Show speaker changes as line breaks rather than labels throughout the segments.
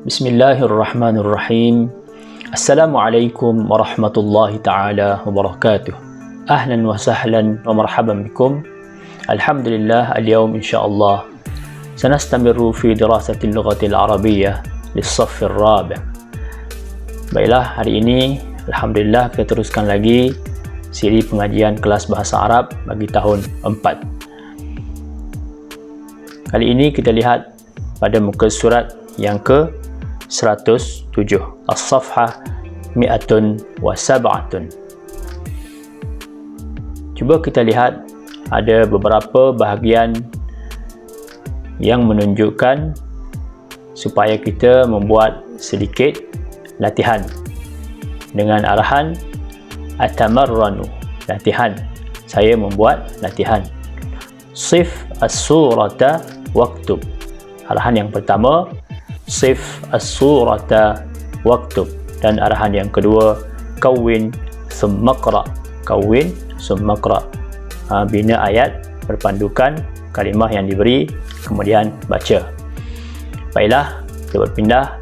Bismillahirrahmanirrahim. Assalamualaikum warahmatullahi ta'ala wabarakatuh. Ahlan wa sahlan wa marhaban bikum. Alhamdulillah, al-yawm insyaallah sanastamiru fi dirasati al-lughati al-arabiyyah lis-saff ar-rabi'. Baiklah, hari ini alhamdulillah kita teruskan lagi siri pengajian kelas bahasa Arab bagi tahun 4. Kali ini kita lihat pada muka surat yang ke 107, As-Safhah Mi'atun wa Sab'atun. Cuba kita lihat ada beberapa bahagian yang menunjukkan supaya kita membuat sedikit latihan dengan arahan atamarranu, latihan. Saya membuat latihan. Sif as-surata waktub. Arahan yang pertama, sif as-surata waktub, dan arahan yang kedua, kawin summa qra. Kawin summa qra. Bina ayat berpandukan kalimah yang diberi, kemudian baca. Baiklah, kita berpindah.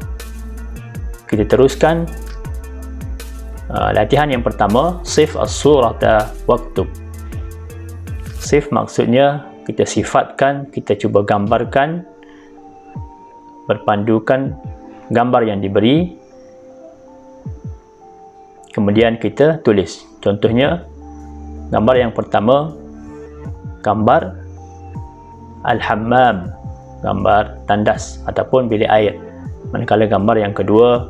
Kita teruskan latihan yang pertama, sif as-surata waktub. Sif maksudnya kita sifatkan, kita cuba gambarkan berpandukan gambar yang diberi, kemudian kita tulis. Contohnya, gambar yang pertama, gambar al-hammam, gambar tandas ataupun bilik air. Manakala gambar yang kedua,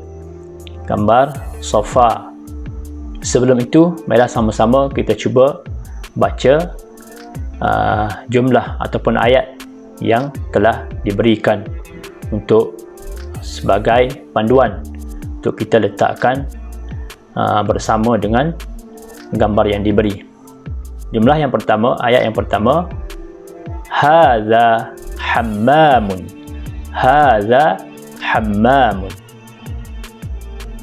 gambar sofa. Sebelum itu, marilah sama-sama kita cuba baca jumlah ataupun ayat yang telah diberikan untuk sebagai panduan untuk kita letakkan bersama dengan gambar yang diberi. Jumlah yang pertama, ayat yang pertama, hadza hammamun. Hadza hammamun.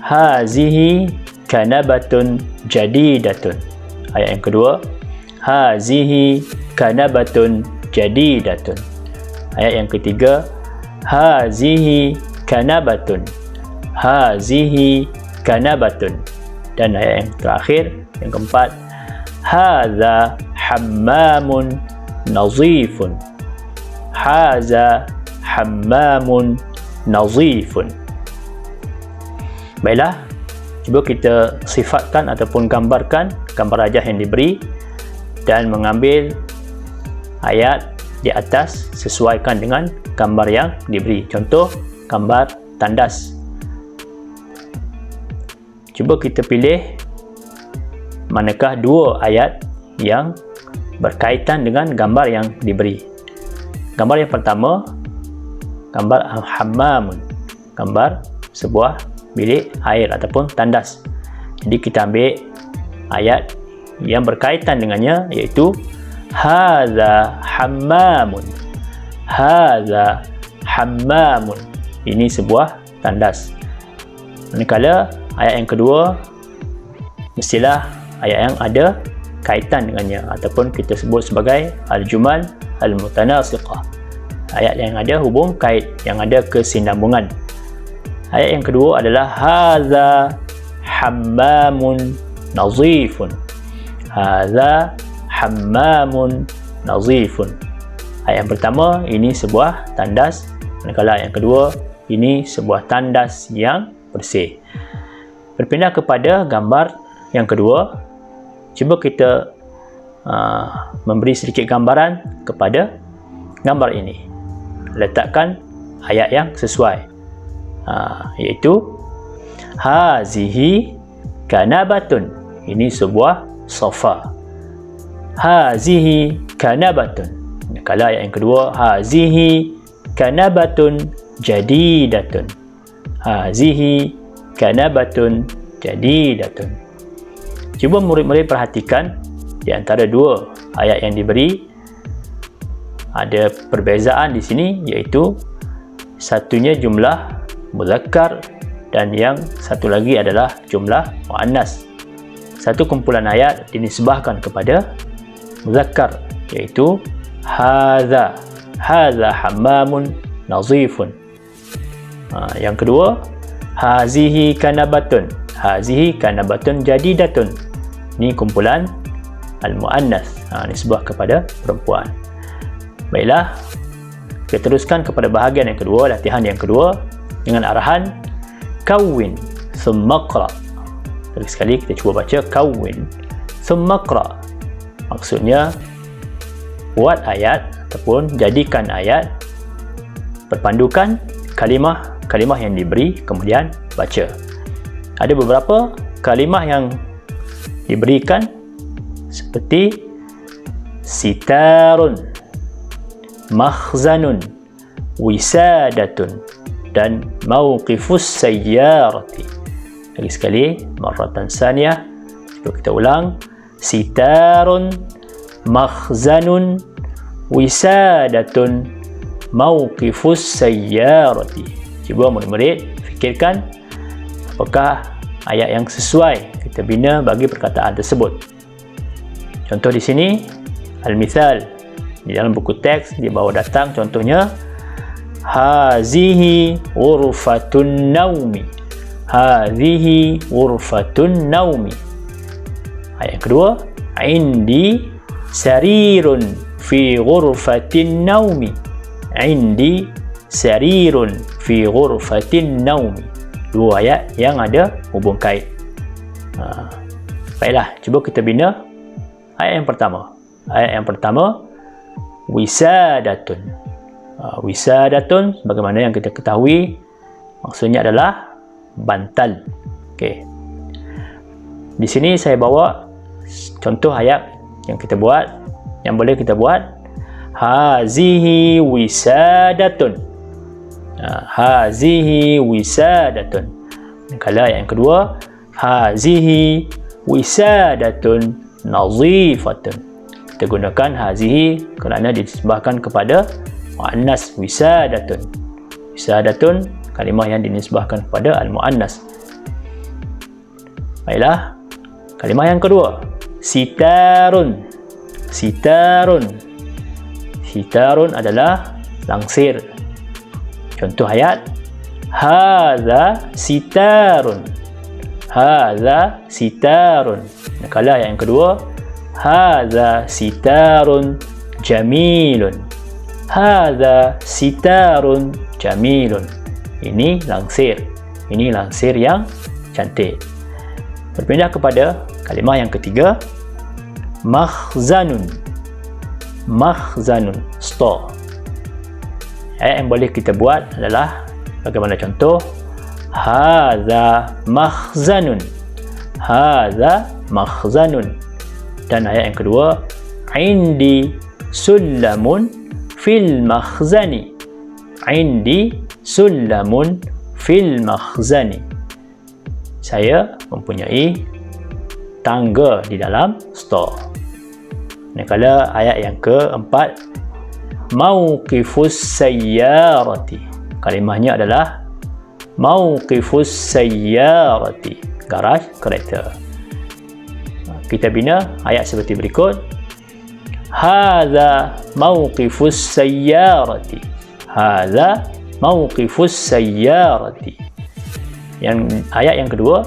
Hazihi kanabatun jadidatun. Ayat yang kedua, hazihi kanabatun jadidatun. Ayat yang ketiga, hazihi kanabatun. Hazihi kanabatun. Dan ayat yang terakhir, yang keempat, hadza hammamun nazifun. Hadza hammamun nazifun. Baiklah, cuba kita sifatkan ataupun gambarkan gambar rajah yang diberi dan mengambil ayat di atas sesuaikan dengan gambar yang diberi. Contoh, gambar tandas. Cuba kita pilih manakah dua ayat yang berkaitan dengan gambar yang diberi. Gambar yang pertama, gambar hammamun, gambar sebuah bilik air ataupun tandas. Jadi kita ambil ayat yang berkaitan dengannya, iaitu hadza hammamun. Hadza hammamun. Ini sebuah tandas. Manakala ayat yang kedua, mestilah ayat yang ada kaitan dengannya ataupun kita sebut sebagai al-jumal al-mutanasiqah. Ayat yang ada hubung kait, yang ada kesinambungan. Ayat yang kedua adalah hadza hammamun nazifun. Hadza hammamun nazifun. Ayat yang pertama, ini sebuah tandas. Manakala ayat yang kedua, ini sebuah tandas yang bersih. Berpindah kepada gambar yang kedua. Cuba kita memberi sedikit gambaran kepada gambar ini. Letakkan ayat yang sesuai, iaitu hazihi kanabatun. Ini sebuah sofa. Hazihi kanabatun. Kalau ayat yang kedua, hazihi kanabatun jadidatun. Hazihi kanabatun jadidatun. Cuba murid-murid perhatikan di antara dua ayat yang diberi ada perbezaan di sini, iaitu satunya jumlah muzakkar dan yang satu lagi adalah jumlah muannas. Satu kumpulan ayat dinisbahkan kepada muzakkar, iaitu hadza hammamun nazifun. Yang kedua, hazihi kanabatun. Hazihi kanabatun jadidatun. Ini kumpulan al-mu'annas, nisbah kepada perempuan. Baiklah, kita teruskan kepada bahagian yang kedua, latihan yang kedua dengan arahan kawin thumma qra. Sekali kita cuba baca kawin thumma qra. Maksudnya buat ayat ataupun jadikan ayat berpandukan kalimah yang diberi, kemudian baca. Ada beberapa kalimah yang diberikan seperti sitarun, makhzanun, wisadatun dan mawqifus sayyarati. Lagi sekali, marratan saniyah, cuba kita ulang. Sitarun, makhzanun, wisadatun, mawqifus sayyarati. Cuba murid-murid fikirkan apakah ayat yang sesuai kita bina bagi perkataan tersebut. Contoh di sini, al-mithal. Di dalam buku teks di bawah datang contohnya hazihi ghurfatun naumi. Hazihi ghurfatun naumi. Ayat yang kedua, indi sarirun fi ghurfatin naumi. Indi sarirun fi ghurfatin naumi. Dua ayat yang ada hubung kait. Baiklah, cuba kita bina ayat yang pertama. Ayat yang pertama, wisadatun. Wisadatun, bagaimana yang kita ketahui, maksudnya adalah bantal. Okey. Di sini saya bawa contoh ayat yang kita buat, yang boleh kita buat. Hazihi wisadatun. Hazihi wisadatun. Kalau ayat yang kedua, hazihi wisadatun nazifatun. Kita gunakan hazihi kerana dinisbahkan kepada muannas wisadatun. Wisadatun kalimah yang dinisbahkan kepada al-muannas. Baiklah, kalimah yang kedua, sitarun. Sitarun. Sitarun adalah langsir. Contoh ayat, hadza sitarun. Hadza sitarun. Kalau ayat yang kedua, hadza sitarun jamilun. Hadza sitarun jamilun. Ini langsir. Ini langsir yang cantik. Berpindah kepada kalimah yang ketiga, makhzanun. Makhzanun, store. Ayat yang boleh kita buat adalah bagaimana contoh, hadza makhzanun. Hadza makhzanun. Dan ayat yang kedua, indi sullamun fil makhzani. Indi sullamun fil makhzani. Saya mempunyai tangga di dalam store. Kalau ayat yang keempat, mawqifus sayyarati. Kalimahnya adalah mawqifus sayyarati, garaj kereta. Kita bina ayat seperti berikut. Hadza mawqifus sayyarati. Hadza mawqifus sayyarati. Yang ayat yang kedua,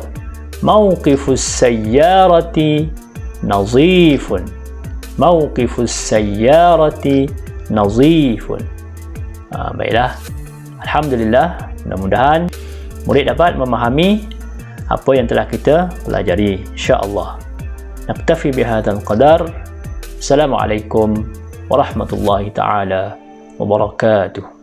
mawqifus sayyarati nazifun. Mawqifus sayyarati nazifun. Baiklah, alhamdulillah, mudah-mudahan murid dapat memahami apa yang telah kita pelajari, insya-Allah. Naktafi bihadzal qadar. Assalamualaikum warahmatullahi taala wabarakatuh.